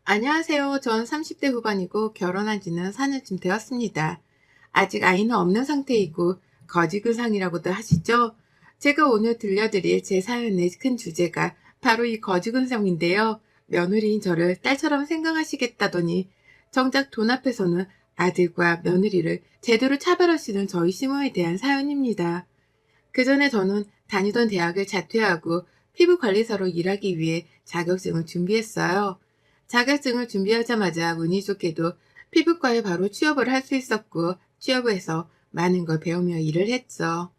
안녕하세요. 전 30대 후반이고 결혼한 지는 4년쯤 되었습니다. 아직 아이는 없는 상태이고 거지근상이라고도 하시죠? 제가 오늘 들려드릴 제 사연의 큰 주제가 바로 이 거지근상인데요. 며느리인 저를 딸처럼 생각하시겠다더니 정작 돈 앞에서는 아들과 며느리를 제대로 차별하시는 저희 시모에 대한 사연입니다. 그전에 저는 다니던 대학을 자퇴하고 피부관리사로 일하기 위해 자격증을 준비했어요. 자격증을 준비하자마자 운이 좋게도 피부과에 바로 취업을 할 수 있었고 취업해서 많은 걸 배우며 일을 했죠.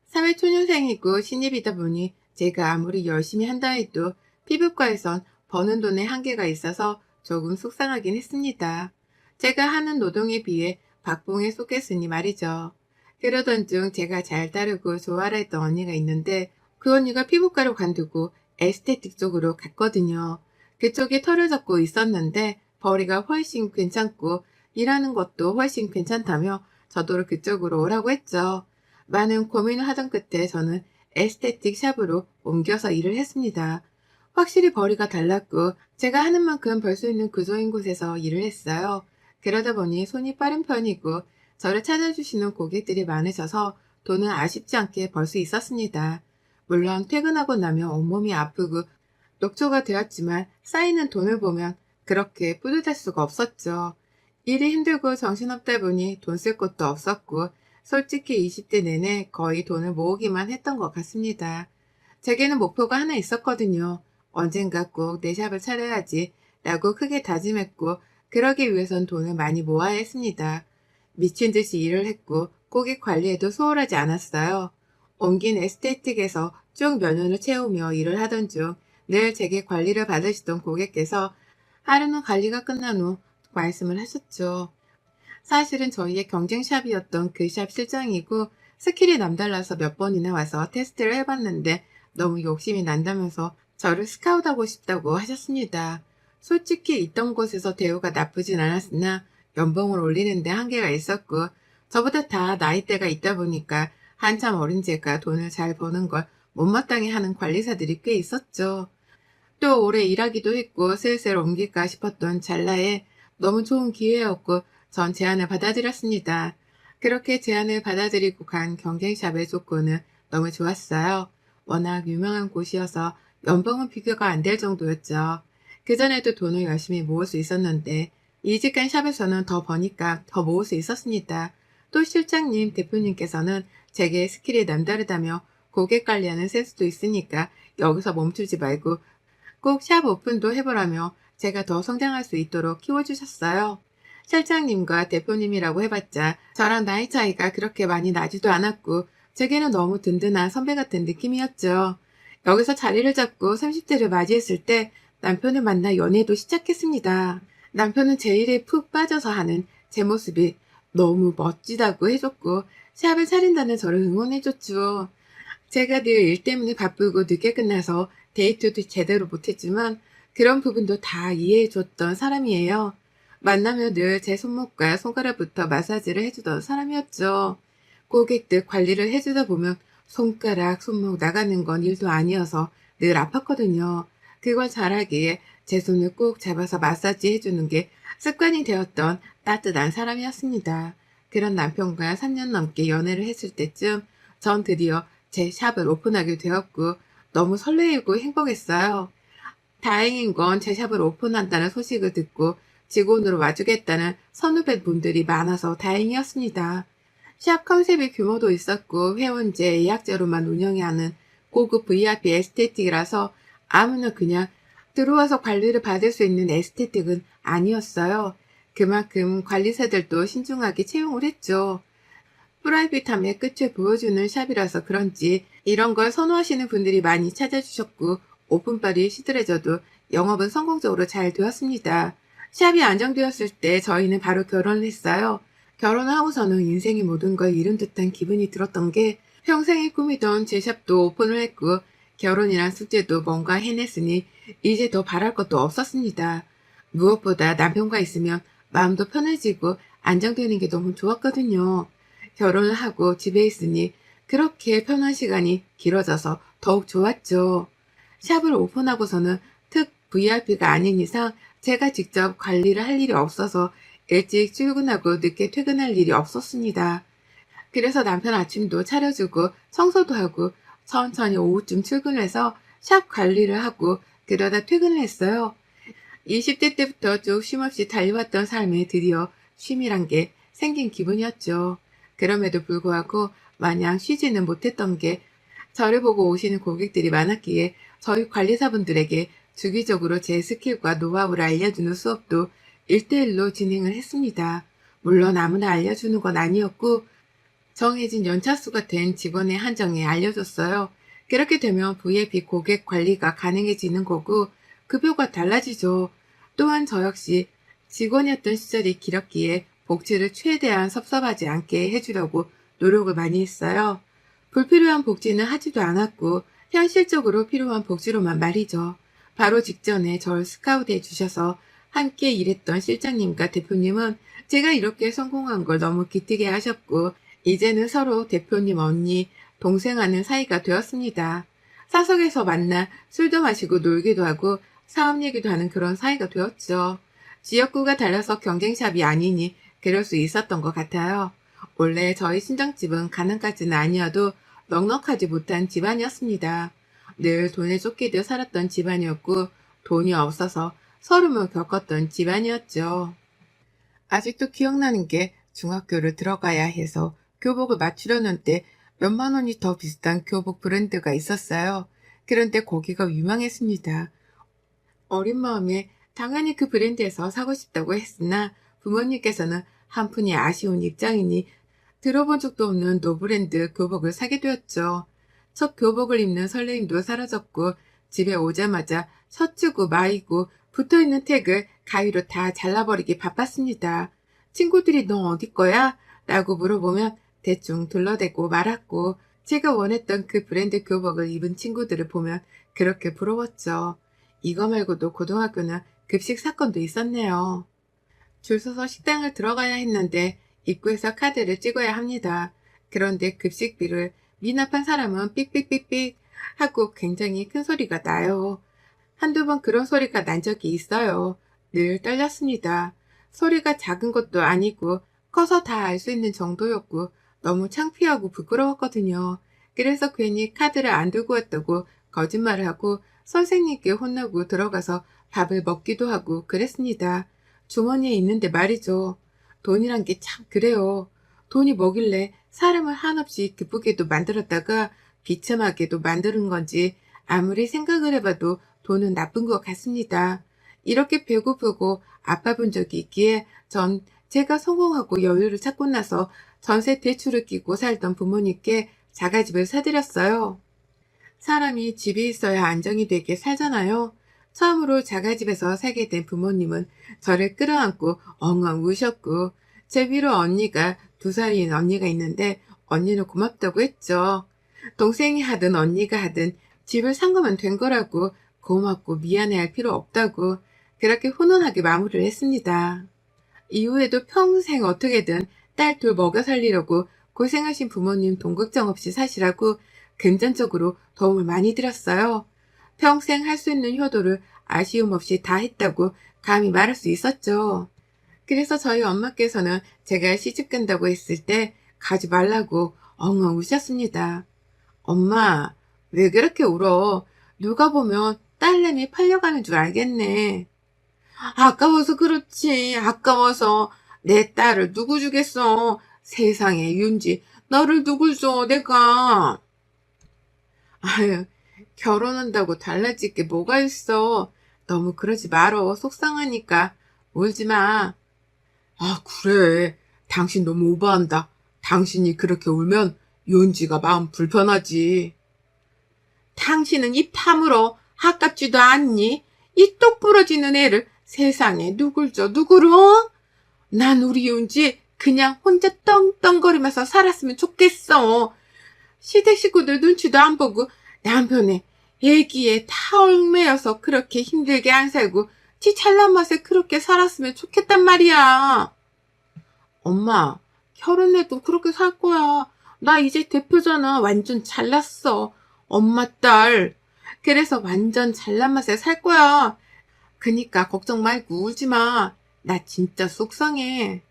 사회초년생이고 신입이다 보니 제가 아무리 열심히 한다 해도 피부과에선 버는 돈에 한계가 있어서 조금 속상하긴 했습니다. 제가 하는 노동에 비해 박봉에 속했으니 말이죠. 그러던 중 제가 잘 따르고 좋아라 했던 언니가 있는데 그 언니가 피부과로 관두고 에스테틱 쪽으로 갔거든요. 그쪽에 털을 잡고 있었는데 벌이가 훨씬 괜찮고 일하는 것도 훨씬 괜찮다며 저도 그쪽으로 오라고 했죠. 많은 고민을 하던 끝에 저는 에스테틱 샵으로 옮겨서 일을 했습니다. 확실히 벌이가 달랐고 제가 하는 만큼 벌 수 있는 구조인 곳에서 일을 했어요. 그러다 보니 손이 빠른 편이고 저를 찾아주시는 고객들이 많으셔서 돈은 아쉽지 않게 벌 수 있었습니다. 물론 퇴근하고 나면 온몸이 아프고 녹초가 되었지만 쌓이는 돈을 보면 그렇게 뿌듯할 수가 없었죠. 일이 힘들고 정신없다 보니 돈 쓸 곳도 없었고 솔직히 20대 내내 거의 돈을 모으기만 했던 것 같습니다. 제게는 목표가 하나 있었거든요. 언젠가 꼭 내 샵을 차려야지 라고 크게 다짐했고 그러기 위해선 돈을 많이 모아야 했습니다. 미친 듯이 일을 했고 고객 관리에도 소홀하지 않았어요. 옮긴 에스테틱에서 쭉 몇 년을 채우며 일을 하던 중 늘 제게 관리를 받으시던 고객께서 하루는 관리가 끝난 후 말씀을 하셨죠. 사실은 저희의 경쟁샵이었던 그 샵 실장이고 스킬이 남달라서 몇 번이나 와서 테스트를 해봤는데 너무 욕심이 난다면서 저를 스카웃하고 싶다고 하셨습니다. 솔직히 있던 곳에서 대우가 나쁘진 않았으나 연봉을 올리는데 한계가 있었고 저보다 다 나이대가 있다 보니까 한참 어린 제가 돈을 잘 버는 걸 못마땅해 하는 관리사들이 꽤 있었죠. 또 오래 일하기도 했고 슬슬 옮길까 싶었던 찰나에 너무 좋은 기회였고 전 제안을 받아들였습니다. 그렇게 제안을 받아들이고 간 경쟁샵의 조건은 너무 좋았어요. 워낙 유명한 곳이어서 연봉은 비교가 안 될 정도였죠. 그전에도 돈을 열심히 모을 수 있었는데 이직한 샵에서는 더 버니까 더 모을 수 있었습니다. 또 실장님, 대표님께서는 제게 스킬이 남다르다며 고객 관리하는 센스도 있으니까 여기서 멈추지 말고 꼭 샵 오픈도 해보라며 제가 더 성장할 수 있도록 키워주셨어요. 실장님과 대표님이라고 해봤자 저랑 나이 차이가 그렇게 많이 나지도 않았고 제게는 너무 든든한 선배 같은 느낌이었죠. 여기서 자리를 잡고 30대를 맞이했을 때 남편을 만나 연애도 시작했습니다. 남편은 제 일에 푹 빠져서 하는 제 모습이 너무 멋지다고 해줬고 샵을 차린다는 저를 응원해줬죠. 제가 늘 일 때문에 바쁘고 늦게 끝나서 데이트도 제대로 못했지만 그런 부분도 다 이해해줬던 사람이에요. 만나면 늘 제 손목과 손가락부터 마사지를 해주던 사람이었죠. 고객들 관리를 해주다 보면 손가락, 손목 나가는 건 일도 아니어서 늘 아팠거든요. 그걸 잘하기에 제 손을 꼭 잡아서 마사지 해주는 게 습관이 되었던 따뜻한 사람이었습니다. 그런 남편과 3년 넘게 연애를 했을 때쯤 전 드디어 제 샵을 오픈하게 되었고 너무 설레이고 행복했어요. 다행인 건 제 샵을 오픈한다는 소식을 듣고 직원으로 와주겠다는 선후배분들이 많아서 다행이었습니다. 샵 컨셉의 규모도 있었고 회원제, 예약제로만 운영해야 하는 고급 VIP 에스테틱이라서 아무나 그냥 들어와서 관리를 받을 수 있는 에스테틱은 아니었어요. 그만큼 관리사들도 신중하게 채용을 했죠. 프라이빗함의 끝을 보여주는 샵이라서 그런지 이런 걸 선호하시는 분들이 많이 찾아주셨고 오픈빨이 시들해져도 영업은 성공적으로 잘 되었습니다. 샵이 안정되었을 때 저희는 바로 결혼을 했어요. 결혼을 하고서는 인생의 모든 걸 잃은 듯한 기분이 들었던 게 평생의 꿈이던 제 샵도 오픈을 했고 결혼이란 숙제도 뭔가 해냈으니 이제 더 바랄 것도 없었습니다. 무엇보다 남편과 있으면 마음도 편해지고 안정되는 게 너무 좋았거든요. 결혼을 하고 집에 있으니 그렇게 편한 시간이 길어져서 더욱 좋았죠. 샵을 오픈하고서는 특 VIP가 아닌 이상 제가 직접 관리를 할 일이 없어서 일찍 출근하고 늦게 퇴근할 일이 없었습니다. 그래서 남편 아침도 차려주고 청소도 하고 천천히 오후쯤 출근해서 샵 관리를 하고 그러다 퇴근을 했어요. 20대 때부터 쭉 쉼없이 달려왔던 삶에 드디어 쉼이란 게 생긴 기분이었죠. 그럼에도 불구하고 마냥 쉬지는 못했던 게 저를 보고 오시는 고객들이 많았기에 저희 관리사분들에게 주기적으로 제 스킬과 노하우를 알려주는 수업도 1대1로 진행을 했습니다. 물론 아무나 알려주는 건 아니었고 정해진 연차수가 된 직원의 한정에 알려줬어요. 그렇게 되면 VIP 고객 관리가 가능해지는 거고 급여가 달라지죠. 또한 저 역시 직원이었던 시절이 길었기에 복지를 최대한 섭섭하지 않게 해주려고 노력을 많이 했어요. 불필요한 복지는 하지도 않았고 현실적으로 필요한 복지로만 말이죠. 바로 직전에 절 스카우트해 주셔서 함께 일했던 실장님과 대표님은 제가 이렇게 성공한 걸 너무 기특해 하셨고 이제는 서로 대표님 언니, 동생 하는 사이가 되었습니다. 사석에서 만나 술도 마시고 놀기도 하고 사업 얘기도 하는 그런 사이가 되었죠. 지역구가 달라서 경쟁샵이 아니니 그럴 수 있었던 것 같아요. 원래 저희 친정집은 가난까지는 아니어도 넉넉하지 못한 집안이었습니다. 늘 돈에 쫓기듯 살았던 집안이었고 돈이 없어서 서름을 겪었던 집안이었죠. 아직도 기억나는 게 중학교를 들어가야 해서 교복을 맞추려는 때 몇만 원이 더 비싼 교복 브랜드가 있었어요. 그런데 거기가 유명했습니다. 어린 마음에 당연히 그 브랜드에서 사고 싶다고 했으나 부모님께서는 한푼이 아쉬운 입장이니 들어본 적도 없는 노브랜드 교복을 사게 되었죠. 첫 교복을 입는 설레임도 사라졌고 집에 오자마자 셔츠고 마이고 붙어있는 택을 가위로 다 잘라버리기 바빴습니다. 친구들이 너 어디 거야? 라고 물어보면 대충 둘러대고 말았고 제가 원했던 그 브랜드 교복을 입은 친구들을 보면 그렇게 부러웠죠. 이거 말고도 고등학교는 급식 사건도 있었네요. 줄 서서 식당을 들어가야 했는데 입구에서 카드를 찍어야 합니다. 그런데 급식비를 미납한 사람은 삑삑삑삑 하고 굉장히 큰 소리가 나요. 한두 번 그런 소리가 난 적이 있어요. 늘 떨렸습니다. 소리가 작은 것도 아니고 커서 다 알 수 있는 정도였고 너무 창피하고 부끄러웠거든요. 그래서 괜히 카드를 안 들고 왔다고 거짓말을 하고 선생님께 혼나고 들어가서 밥을 먹기도 하고 그랬습니다. 주머니에 있는데 말이죠. 돈이란 게 참 그래요. 돈이 뭐길래 사람을 한없이 기쁘게도 만들었다가 비참하게도 만드는 건지 아무리 생각을 해봐도 돈은 나쁜 것 같습니다. 이렇게 배고프고 아파본 적이 있기에 전 제가 성공하고 여유를 찾고 나서 전세 대출을 끼고 살던 부모님께 자가집을 사드렸어요. 사람이 집이 있어야 안정이 되게 살잖아요. 처음으로 자가집에서 살게 된 부모님은 저를 끌어안고 엉엉 우셨고 제 위로 언니가 2살인 언니가 있는데 언니는 고맙다고 했죠. 동생이 하든 언니가 하든 집을 산 거면 된 거라고 고맙고 미안해할 필요 없다고 그렇게 훈훈하게 마무리를 했습니다. 이후에도 평생 어떻게든 딸 둘 먹여 살리려고 고생하신 부모님 돈 걱정 없이 사시라고 금전적으로 도움을 많이 드렸어요. 평생 할 수 있는 효도를 아쉬움 없이 다 했다고 감히 말할 수 있었죠. 그래서 저희 엄마께서는 제가 시집 간다고 했을 때 가지 말라고 엉엉 우셨습니다. 엄마, 왜 그렇게 울어? 누가 보면 딸내미 팔려가는 줄 알겠네. 아까워서 그렇지. 아까워서 내 딸을 누구 주겠어. 세상에 윤지, 너를 누굴 줘, 내가. 아유, 결혼한다고 달라질 게 뭐가 있어. 너무 그러지 말어. 속상하니까. 울지 마. 아, 그래. 당신 너무 오버한다. 당신이 그렇게 울면 윤지가 마음 불편하지. 당신은 입 다물어. 아깝지도 않니? 이 똑 부러지는 애를 세상에 누굴 줘, 누구를? 난 우리 윤지 그냥 혼자 떵떵거리면서 살았으면 좋겠어. 시댁 식구들 눈치도 안 보고 남편의 애기에 다 얽매여서 그렇게 힘들게 안 살고 지 잘난 맛에 그렇게 살았으면 좋겠단 말이야. 엄마, 결혼해도 그렇게 살 거야. 나 이제 대표잖아. 완전 잘났어. 엄마 딸. 그래서 완전 잘난 맛에 살 거야. 그니까 걱정 말고 울지 마. 나 진짜 속상해.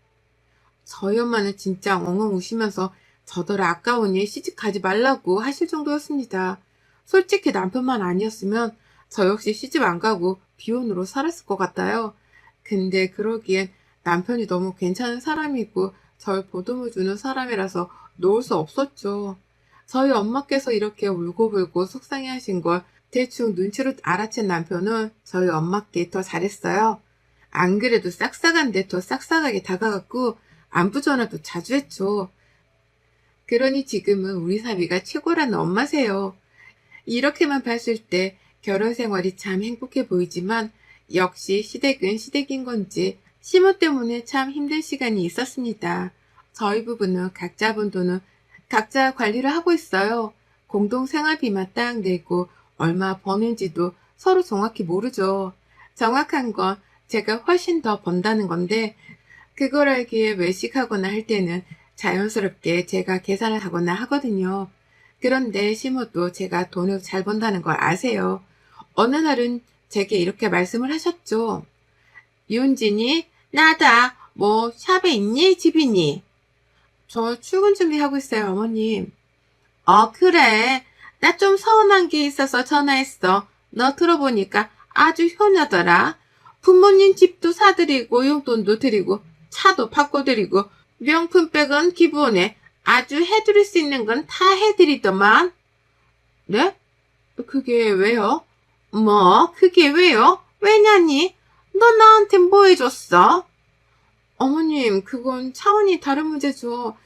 저희 엄마는 진짜 엉엉 우시면서 저더러 아까우니 시집가지 말라고 하실 정도였습니다. 솔직히 남편만 아니었으면 저 역시 시집 안 가고 비혼으로 살았을 것 같아요. 근데 그러기엔 남편이 너무 괜찮은 사람이고 절 보듬어 주는 사람이라서 놓을 수 없었죠. 저희 엄마께서 이렇게 울고불고 속상해 하신 걸 대충 눈치로 알아챈 남편은 저희 엄마께 더 잘했어요. 안 그래도 싹싹한데 더 싹싹하게 다가갔고 안부 전화도 자주 했죠. 그러니 지금은 우리 사위가 최고라는 엄마세요. 이렇게만 봤을 때 결혼 생활이 참 행복해 보이지만 역시 시댁은 시댁인 건지 시모 때문에 참 힘든 시간이 있었습니다. 저희 부부는 각자 번 돈은 각자 관리를 하고 있어요. 공동 생활비만 딱 내고 얼마 버는지도 서로 정확히 모르죠. 정확한 건 제가 훨씬 더 번다는 건데 그걸 알기에 외식하거나 할 때는 자연스럽게 제가 계산을 하거나 하거든요. 그런데 시모도 제가 돈을 잘 번다는 걸 아세요. 어느 날은 제게 이렇게 말씀을 하셨죠. 윤진이, 나다. 뭐 샵에 있니? 집 있니? 저 출근 준비하고 있어요, 어머님. 그래. 나 좀 서운한 게 있어서 전화했어. 너 들어보니까 아주 효녀더라. 부모님 집도 사드리고 용돈도 드리고 차도 바꿔드리고 명품백은 기본에 아주 해드릴 수 있는 건 다 해드리더만. 네? 그게 왜요? 뭐 그게 왜요? 왜냐니? 너 나한테 뭐 해줬어? 어머님, 그건 차원이 다른 문제죠.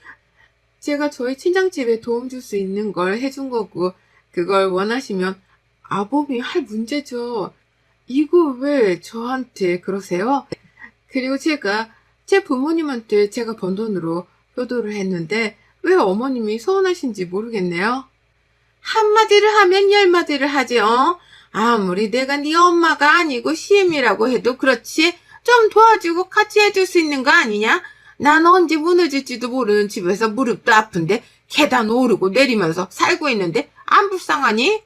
제가 저희 친정집에 도움 줄 수 있는 걸 해준 거고 그걸 원하시면 아범이 할 문제죠. 이거 왜 저한테 그러세요? 그리고 제가 제 부모님한테 제가 번 돈으로 효도를 했는데 왜 어머님이 서운하신지 모르겠네요. 한마디를 하면 열마디를 하지, 어? 아무리 내가 네 엄마가 아니고 시엠이라고 해도 그렇지 좀 도와주고 같이 해줄 수 있는 거 아니냐? 난 언제 무너질지도 모르는 집에서 무릎도 아픈데 계단 오르고 내리면서 살고 있는데 안 불쌍하니?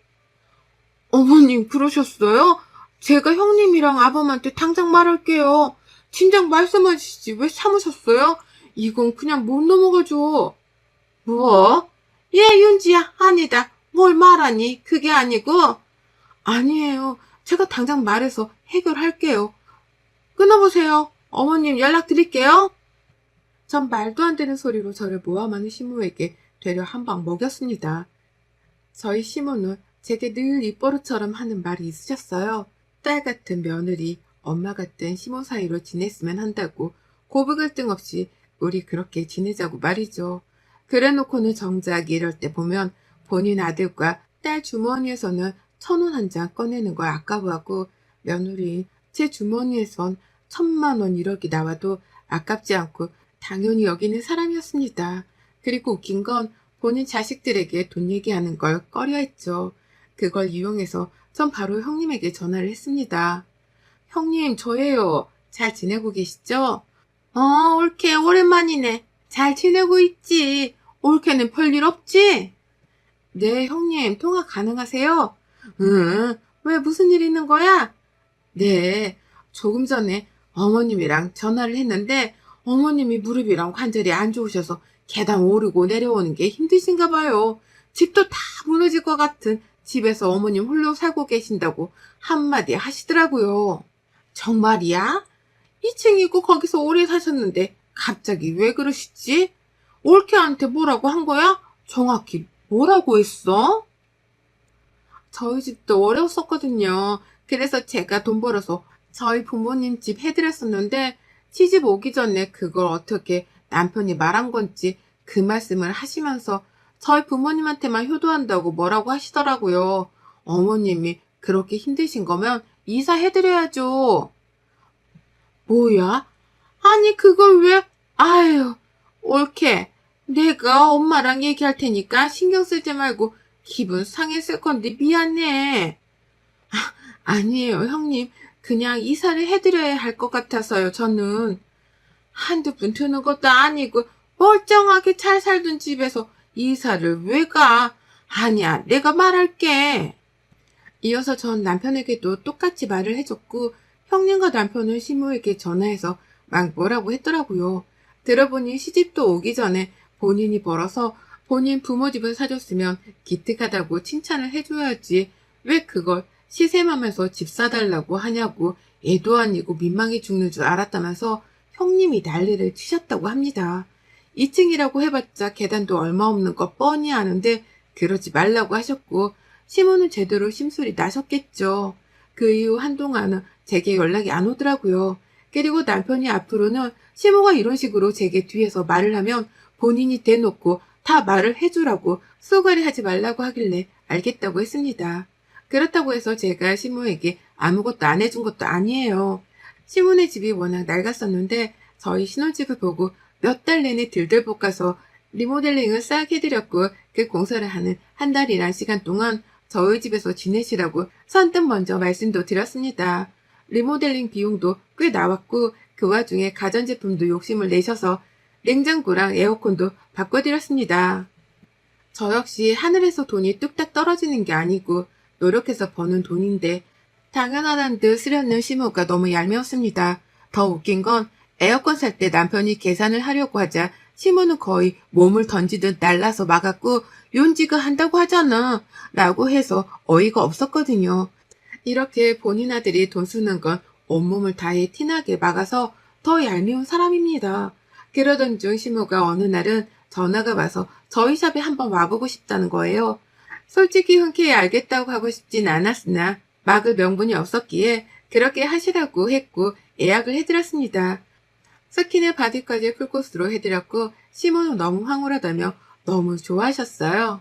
어머님 그러셨어요? 제가 형님이랑 아범한테 당장 말할게요. 진작 말씀하시지 왜 참으셨어요? 이건 그냥 못 넘어가죠. 뭐? 예, 윤지야, 아니다. 뭘 말하니? 그게 아니고. 아니에요. 제가 당장 말해서 해결할게요. 끊어보세요. 어머님 연락드릴게요. 전 말도 안 되는 소리로 저를 모함하는 시모에게 되려 한 방 먹였습니다. 저희 시모는 제게 늘 입버릇처럼 하는 말이 있으셨어요. 딸 같은 며느리, 엄마 같은 시모 사이로 지냈으면 한다고 고부갈 등 없이 우리 그렇게 지내자고 말이죠. 그래놓고는 정작 이럴 때 보면 본인 아들과 딸 주머니에서는 1,000원 한 장 꺼내는 걸 아까워하고 며느리 제 주머니에선 1,000만 원 1억이 나와도 아깝지 않고 당연히 여기는 사람이었습니다. 그리고 웃긴 건 본인 자식들에게 돈 얘기하는 걸 꺼려했죠. 그걸 이용해서 전 바로 형님에게 전화를 했습니다. 형님, 저예요. 잘 지내고 계시죠? 올케 오랜만이네. 잘 지내고 있지. 올케는 별일 없지? 네, 형님, 통화 가능하세요? 응, 왜 무슨 일 있는 거야? 네, 조금 전에 어머님이랑 전화를 했는데 어머님이 무릎이랑 관절이 안 좋으셔서 계단 오르고 내려오는 게 힘드신가 봐요. 집도 다 무너질 것 같은 집에서 어머님 홀로 살고 계신다고 한마디 하시더라고요. 정말이야? 2층이고 거기서 오래 사셨는데 갑자기 왜 그러시지? 올케한테 뭐라고 한 거야? 정확히 뭐라고 했어? 저희 집도 어려웠었거든요. 그래서 제가 돈 벌어서 저희 부모님 집 해드렸었는데 시집 오기 전에 그걸 어떻게 남편이 말한 건지 그 말씀을 하시면서 저희 부모님한테만 효도한다고 뭐라고 하시더라고요. 어머님이 그렇게 힘드신 거면 이사해드려야죠. 뭐야? 아니 그걸 왜? 아유, 옳게. 내가 엄마랑 얘기할 테니까 신경 쓰지 말고 기분 상했을 건데 미안해. 아니에요, 형님. 그냥 이사를 해드려야 할 것 같아서요, 저는. 한두 푼 드는 것도 아니고 멀쩡하게 잘 살던 집에서 이사를 왜 가? 아니야, 내가 말할게. 이어서 전 남편에게도 똑같이 말을 해줬고 형님과 남편은 시모에게 전화해서 막 뭐라고 했더라고요. 들어보니 시집도 오기 전에 본인이 벌어서 본인 부모 집을 사줬으면 기특하다고 칭찬을 해줘야지 왜 그걸 시샘하면서 집 사달라고 하냐고 애도 아니고 민망해 죽는 줄 알았다면서 형님이 난리를 치셨다고 합니다. 2층이라고 해봤자 계단도 얼마 없는 거 뻔히 아는데 그러지 말라고 하셨고 시모는 제대로 심술이 나셨겠죠. 그 이후 한동안은 제게 연락이 안 오더라고요. 그리고 남편이 앞으로는 시모가 이런 식으로 제게 뒤에서 말을 하면 본인이 대놓고 다 말을 해주라고 쏘가리 하지 말라고 하길래 알겠다고 했습니다. 그렇다고 해서 제가 시모에게 아무것도 안 해준 것도 아니에요. 시모네 집이 워낙 낡았었는데 저희 신혼집을 보고 몇 달 내내 들들 볶아서 리모델링을 싹 해드렸고 그 공사를 하는 한 달이란 시간 동안 저희 집에서 지내시라고 선뜻 먼저 말씀도 드렸습니다. 리모델링 비용도 꽤 나왔고 그 와중에 가전제품도 욕심을 내셔서 냉장고랑 에어컨도 바꿔드렸습니다. 저 역시 하늘에서 돈이 뚝딱 떨어지는 게 아니고 노력해서 버는 돈인데 당연하다는 듯 쓰려는 시모가 너무 얄미웠습니다. 더 웃긴 건 에어컨 살 때 남편이 계산을 하려고 하자 시모는 거의 몸을 던지듯 날라서 막았고 윤지가 한다고 하잖아 라고 해서 어이가 없었거든요. 이렇게 본인 아들이 돈 쓰는 건 온몸을 다해 티나게 막아서 더 얄미운 사람입니다. 그러던 중 시모가 어느 날은 전화가 와서 저희 샵에 한번 와보고 싶다는 거예요. 솔직히 흔쾌히 알겠다고 하고 싶진 않았으나 막을 명분이 없었기에 그렇게 하시라고 했고 예약을 해드렸습니다. 스킨의 바디까지 풀코스로 해드렸고 시모는 너무 황홀하다며 너무 좋아하셨어요.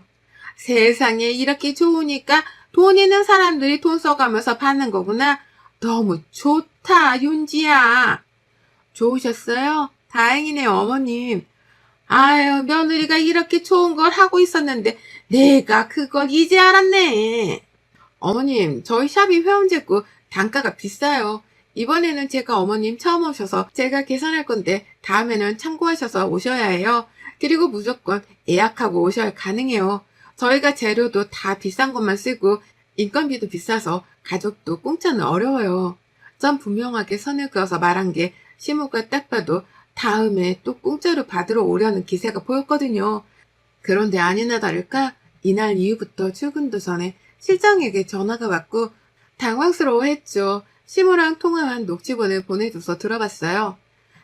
세상에 이렇게 좋으니까 돈 있는 사람들이 돈 써가면서 받는 거구나. 너무 좋다 윤지야. 좋으셨어요? 다행이네요 어머님. 아유 며느리가 이렇게 좋은 걸 하고 있었는데 내가 그걸 이제 알았네. 어머님 저희 샵이 회원제고 단가가 비싸요. 이번에는 제가 어머님 처음 오셔서 제가 계산할 건데 다음에는 참고하셔서 오셔야 해요. 그리고 무조건 예약하고 오셔야 가능해요. 저희가 재료도 다 비싼 것만 쓰고 인건비도 비싸서 가족도 공짜는 어려워요. 전 분명하게 선을 그어서 말한 게 시모가 딱 봐도 다음에 또 공짜로 받으러 오려는 기세가 보였거든요. 그런데 아니나 다를까 이날 이후부터 출근도 전에 실장에게 전화가 왔고 당황스러워했죠. 시모랑 통화한 녹취본을 보내줘서 들어봤어요.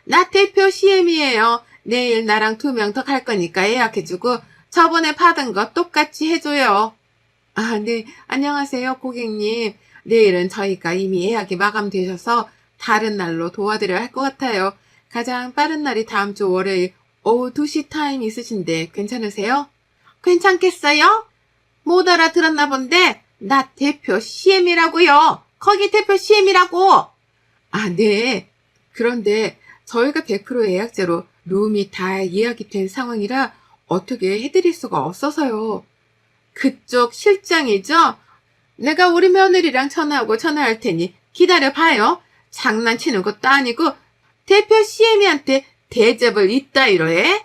나 대표 CM이에요. 내일 나랑 2명 더 갈 거니까 예약해주고 저번에 받은 거 똑같이 해줘요. 아, 네. 안녕하세요, 고객님. 내일은 저희가 이미 예약이 마감되셔서 다른 날로 도와드려야 할 것 같아요. 가장 빠른 날이 다음 주 월요일 오후 2시 타임 있으신데 괜찮으세요? 괜찮겠어요? 못 알아들었나 본데 나 대표 CM이라고요. 거기 대표 CM이라고. 아, 네. 그런데 저희가 100% 예약제로 룸이 다 예약이 된 상황이라 어떻게 해드릴 수가 없어서요. 그쪽 실장이죠? 내가 우리 며느리랑 전화하고 전화할 테니 기다려봐요. 장난치는 것도 아니고 대표 CM이한테 대접을 이따위로 해?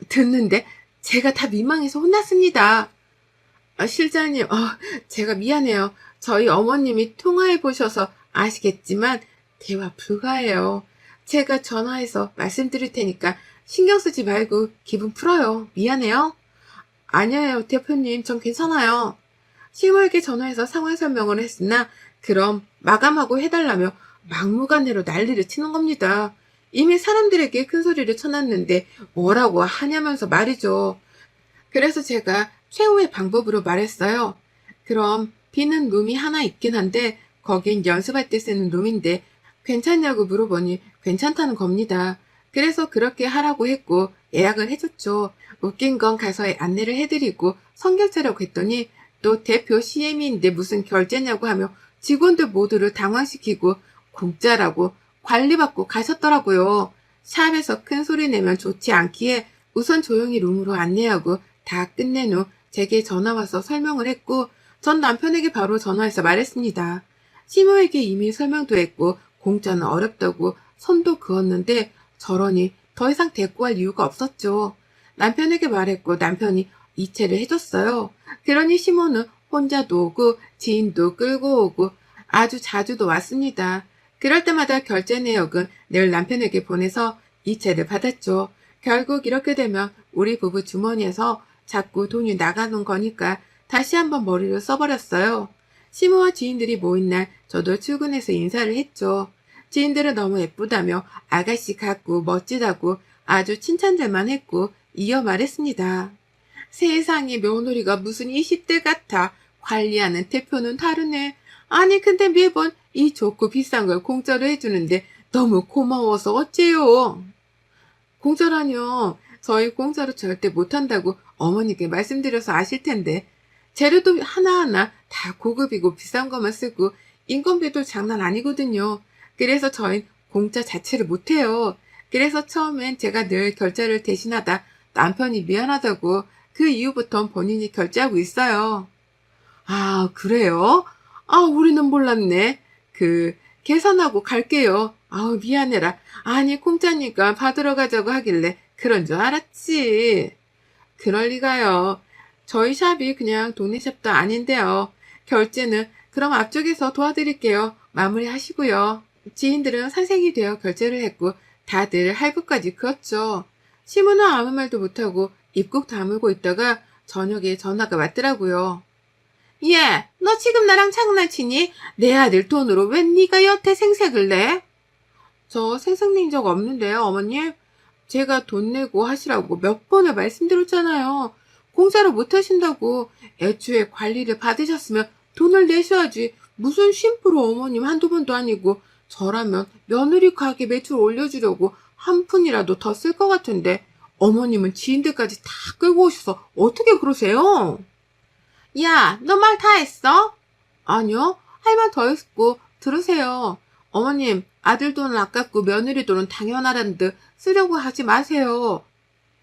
듣는데 제가 다 민망해서 혼났습니다. 아, 실장님, 제가 미안해요. 저희 어머님이 통화해보셔서 아시겠지만 대화 불가해요. 제가 전화해서 말씀드릴 테니까 신경 쓰지 말고 기분 풀어요. 미안해요. 아니에요, 대표님. 전 괜찮아요. 시모에게 전화해서 상황 설명을 했으나 그럼 마감하고 해달라며 막무가내로 난리를 치는 겁니다. 이미 사람들에게 큰 소리를 쳐놨는데 뭐라고 하냐면서 말이죠. 그래서 제가 최후의 방법으로 말했어요. 그럼 비는 룸이 하나 있긴 한데 거긴 연습할 때 쓰는 룸인데 괜찮냐고 물어보니 괜찮다는 겁니다. 그래서 그렇게 하라고 했고 예약을 해줬죠. 웃긴 건 가서 안내를 해드리고 선결제라고 했더니 또 대표 CM인데 무슨 결제냐고 하며 직원들 모두를 당황시키고 공짜라고 관리받고 가셨더라고요. 샵에서 큰 소리 내면 좋지 않기에 우선 조용히 룸으로 안내하고 다 끝낸 후 제게 전화와서 설명을 했고 전 남편에게 바로 전화해서 말했습니다. 시모에게 이미 설명도 했고 공짜는 어렵다고 선도 그었는데 저러니 더 이상 대꾸할 이유가 없었죠. 남편에게 말했고 남편이 이체를 해줬어요. 그러니 시모는 혼자도 오고 지인도 끌고 오고 아주 자주도 왔습니다. 그럴 때마다 결제 내역은 늘 남편에게 보내서 이체를 받았죠. 결국 이렇게 되면 우리 부부 주머니에서 자꾸 돈이 나가는 거니까 다시 한번 머리를 써버렸어요. 시모와 지인들이 모인 날 저도 출근해서 인사를 했죠. 지인들은 너무 예쁘다며 아가씨 같고 멋지다고 아주 칭찬들만 했고 이어 말했습니다. 세상에 며느리가 무슨 20대 같아. 관리하는 대표는 다르네. 아니 근데 매번 이 좋고 비싼 걸 공짜로 해주는데 너무 고마워서 어째요. 공짜라뇨. 저희 공짜로 절대 못한다고 어머니께 말씀드려서 아실 텐데 재료도 하나하나 다 고급이고 비싼 것만 쓰고 인건비도 장난 아니거든요. 그래서 저희 공짜 자체를 못해요. 그래서 처음엔 제가 늘 결제를 대신하다 남편이 미안하다고 그 이후부턴 본인이 결제하고 있어요. 아, 그래요? 아, 우리는 몰랐네. 계산하고 갈게요. 아우, 미안해라. 아니, 공짜니까 받으러 가자고 하길래 그런 줄 알았지. 그럴 리가요. 저희 샵이 그냥 동네 샵도 아닌데요. 결제는 그럼 앞쪽에서 도와드릴게요. 마무리 하시고요. 지인들은 산색이 되어 결제를 했고 다들 할부까지 그었죠. 시모는 아무 말도 못하고 입국 다물고 있다가 저녁에 전화가 왔더라고요. 얘, 너 지금 나랑 장난치니? 내 아들 돈으로 왜 네가 여태 생색을 내? 저 생색 낸 적 없는데요, 어머님. 제가 돈 내고 하시라고 몇 번을 말씀드렸잖아요. 공짜로 못 하신다고. 애초에 관리를 받으셨으면 돈을 내셔야지. 무슨 심부로 어머님 한두 번도 아니고 저라면 며느리 가게 매출 올려주려고 한 푼이라도 더 쓸 것 같은데 어머님은 지인들까지 다 끌고 오셔서 어떻게 그러세요? 야, 너 말 다 했어? 아니요. 할 말 더 했고 들으세요. 어머님, 아들 돈은 아깝고 며느리 돈은 당연하다는 듯 쓰려고 하지 마세요.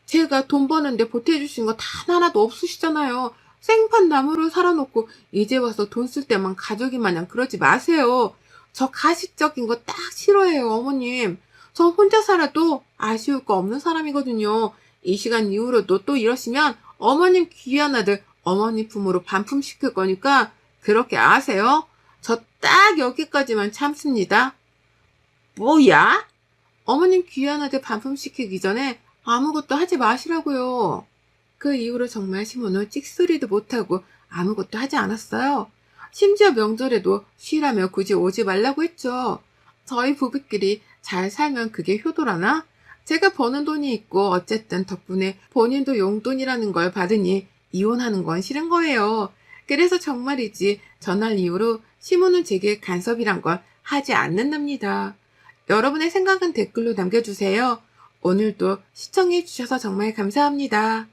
제가 돈 버는데 보태주신 거 단 하나도 없으시잖아요. 생판 나무를 살아놓고 이제 와서 돈 쓸 때만 가족이 마냥 그러지 마세요. 저 가식적인 거 딱 싫어해요, 어머님. 저 혼자 살아도 아쉬울 거 없는 사람이거든요. 이 시간 이후로도 또 이러시면 어머님 귀한 아들 어머니 품으로 반품시킬 거니까 그렇게 아세요? 저 딱 여기까지만 참습니다. 뭐야? 어머님 귀한 아들 반품시키기 전에 아무것도 하지 마시라고요. 그 이후로 정말 시모는 찍소리도 못하고 아무것도 하지 않았어요. 심지어 명절에도 쉬라며 굳이 오지 말라고 했죠. 저희 부부끼리 잘 살면 그게 효도라나? 제가 버는 돈이 있고 어쨌든 덕분에 본인도 용돈이라는 걸 받으니 이혼하는 건 싫은 거예요. 그래서 정말이지 전날 이후로 시모는 제게 간섭이란 걸 하지 않는답니다. 여러분의 생각은 댓글로 남겨주세요. 오늘도 시청해주셔서 정말 감사합니다.